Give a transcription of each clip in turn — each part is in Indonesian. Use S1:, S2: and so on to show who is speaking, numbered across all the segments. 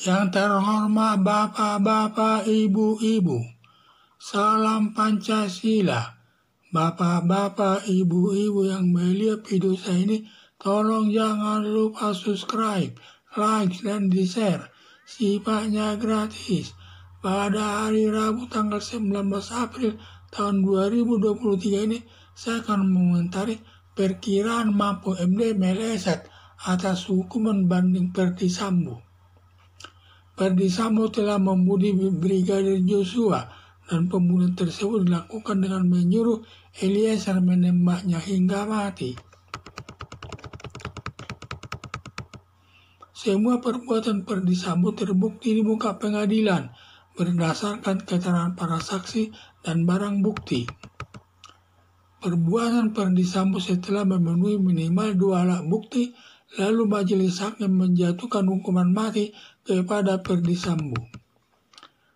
S1: Yang terhormat Bapak-Bapak, Ibu-Ibu, salam Pancasila. Bapak-Bapak, Ibu-Ibu yang melihat video saya ini, tolong jangan lupa subscribe, like, dan di-share. Sifatnya gratis. Pada hari Rabu tanggal 19 April tahun 2023 ini, saya akan mengomentari perkiraan Mahfud MD meleset atas hukuman banding Ferdy Sambo. Ferdy Sambo telah membunuh Brigadir Joshua dan pembunuhan tersebut dilakukan dengan menyuruh Eliezer menembaknya hingga mati. Semua perbuatan Ferdy Sambo terbukti di muka pengadilan berdasarkan keterangan para saksi dan barang bukti. Perbuatan Ferdy Sambo setelah memenuhi minimal 2 alat bukti, lalu majelis hakim menjatuhkan hukuman mati kepada Ferdy Sambo.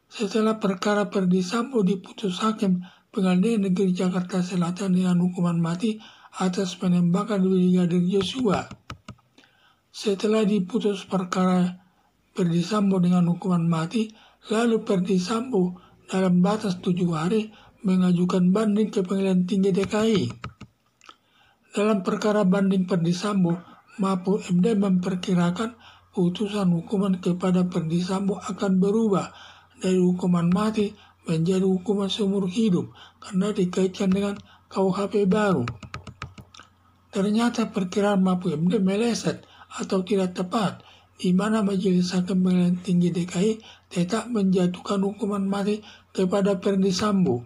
S1: Setelah perkara Ferdy Sambo diputus hakim Pengadilan Negeri Jakarta Selatan dengan hukuman mati atas penembakan Brigadir Joshua. Setelah diputus perkara Ferdy Sambo dengan hukuman mati, lalu Ferdy Sambo dalam batas 7 hari mengajukan banding ke Pengadilan Tinggi DKI. Dalam perkara banding Ferdy Sambo, Mahfud MD memperkirakan putusan hukuman kepada Ferdy Sambo akan berubah dari hukuman mati menjadi hukuman seumur hidup karena dikaitkan dengan KUHP baru. Ternyata perkiraan Mahfud MD meleset atau tidak tepat, di mana Majelis Hakim Pengadilan Tinggi DKI tetap menjatuhkan hukuman mati kepada Ferdy Sambo.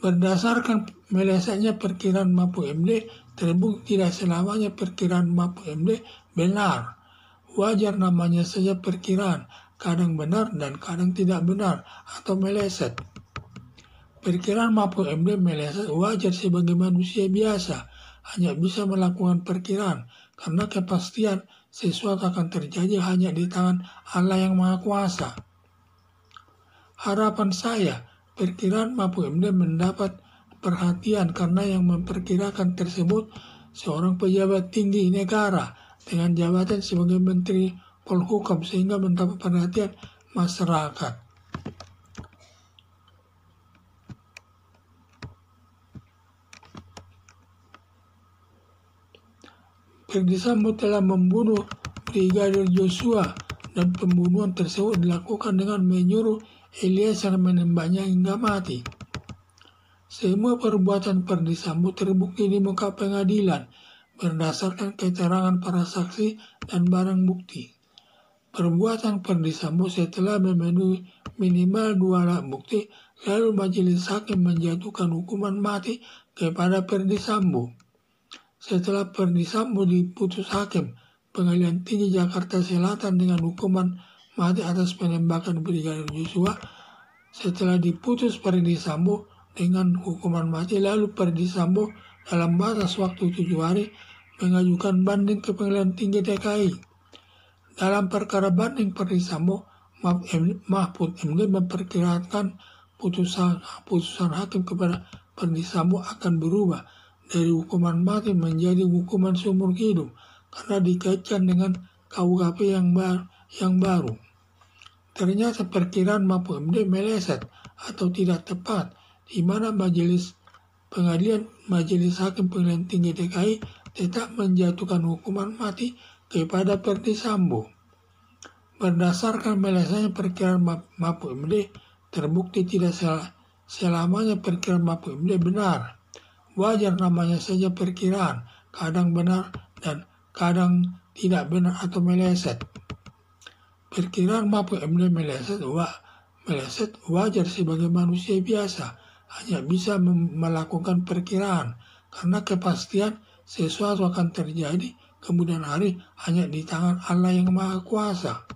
S1: Berdasarkan melesetnya perkiraan Mahfud MD, terbukti tidak selamanya perkiraan Mahfud MD benar. Wajar namanya saja perkiraan, kadang benar dan kadang tidak benar atau meleset. Perkiraan Mahfud MD meleset wajar sebagai manusia biasa, hanya bisa melakukan perkiraan karena kepastian sesuatu akan terjadi hanya di tangan Allah yang Maha Kuasa. Harapan saya, perkiraan Mahfud MD mendapat perhatian karena yang memperkirakan tersebut seorang pejabat tinggi negara dengan jabatan sebagai Menteri Polhukam sehingga mendapat perhatian masyarakat. Ferdy Sambo telah membunuh Brigadir Joshua dan pembunuhan tersebut dilakukan dengan menyuruh Eliezer menembaknya hingga mati. Semua perbuatan Ferdy Sambo terbukti di muka pengadilan berdasarkan keterangan para saksi dan barang bukti. Perbuatan Ferdy Sambo setelah memenuhi minimal 2 alat bukti, lalu majelis hakim menjatuhkan hukuman mati kepada Ferdy Sambo. Setelah Ferdy Sambo diputus hakim Pengadilan Tinggi Jakarta Selatan dengan hukuman mati atas penembakan Brigadir Joshua, setelah diputus Ferdy Sambo dengan hukuman mati, lalu Ferdy Sambo dalam batas waktu 7 hari mengajukan banding ke Pengadilan Tinggi DKI. Dalam perkara banding Ferdy Sambo, Mahfud MD memperkirakan putusan hakim kepada Ferdy Sambo akan berubah dari hukuman mati menjadi hukuman seumur hidup karena dikaitkan dengan KUHP yang baru. Ternyata perkiraan Mahfud MD meleset atau tidak tepat, di mana majelis hakim Pengadilan Tinggi DKI tetap menjatuhkan hukuman mati kepada Ferdy Sambo. Berdasarkan melesetnya perkiraan Mahfud MD, terbukti tidak selamanya perkiraan Mahfud MD benar. Wajar namanya saja perkiraan, kadang benar dan kadang tidak benar atau meleset. Perkiraan Mahfud MD meleset wajar sebagai manusia biasa, hanya bisa melakukan perkiraan karena kepastian sesuatu akan terjadi kemudian hari hanya di tangan Allah yang Maha Kuasa.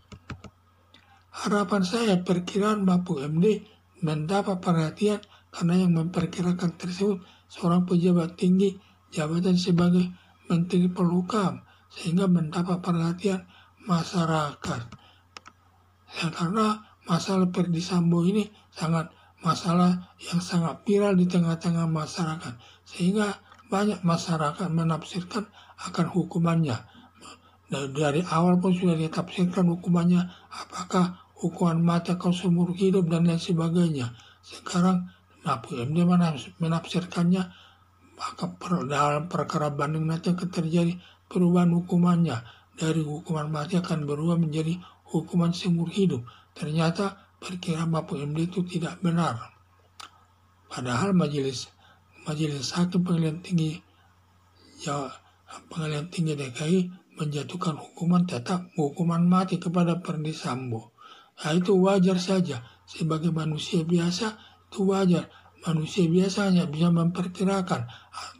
S1: Harapan saya perkiraan Mahfud MD mendapat perhatian karena yang memperkirakan tersebut seorang pejabat tinggi jabatan sebagai Menteri Polhukam sehingga mendapat perhatian masyarakat. Karena masalah Ferdy Sambo ini masalah yang sangat viral di tengah-tengah masyarakat sehingga banyak masyarakat menafsirkan akan hukumannya Dari awal pun sudah ditafsirkan hukumannya, apakah hukuman mati atau seumur hidup dan lain sebagainya. Sekarang MAPU-MD menafsirkannya, maka dalam perkara banding nanti akan terjadi perubahan hukumannya. Dari hukuman mati akan berubah menjadi hukuman seumur hidup. Ternyata perkiraan MAPU-MD itu tidak benar. Padahal majelis hakim pengadilan tinggi DKI menjatuhkan hukuman mati kepada Ferdy Sambo. Nah, itu wajar saja. Sebagai manusia biasa, itu wajar. Manusia biasa hanya bisa memperkirakan.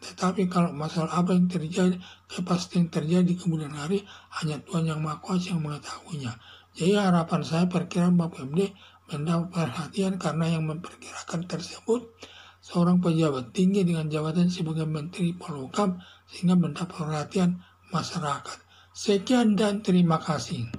S1: Tetapi kalau masalah apa yang terjadi, kepastian terjadi di kemudian hari, hanya Tuhan Yang Maha Kuasa yang mengetahuinya. Jadi harapan saya perkiraan MAPU-MD mendapat perhatian, karena yang memperkirakan tersebut seorang pejabat tinggi dengan jabatan sebagai Menteri Polhukam, sehingga mendapat perhatian masyarakat. Sekian dan terima kasih.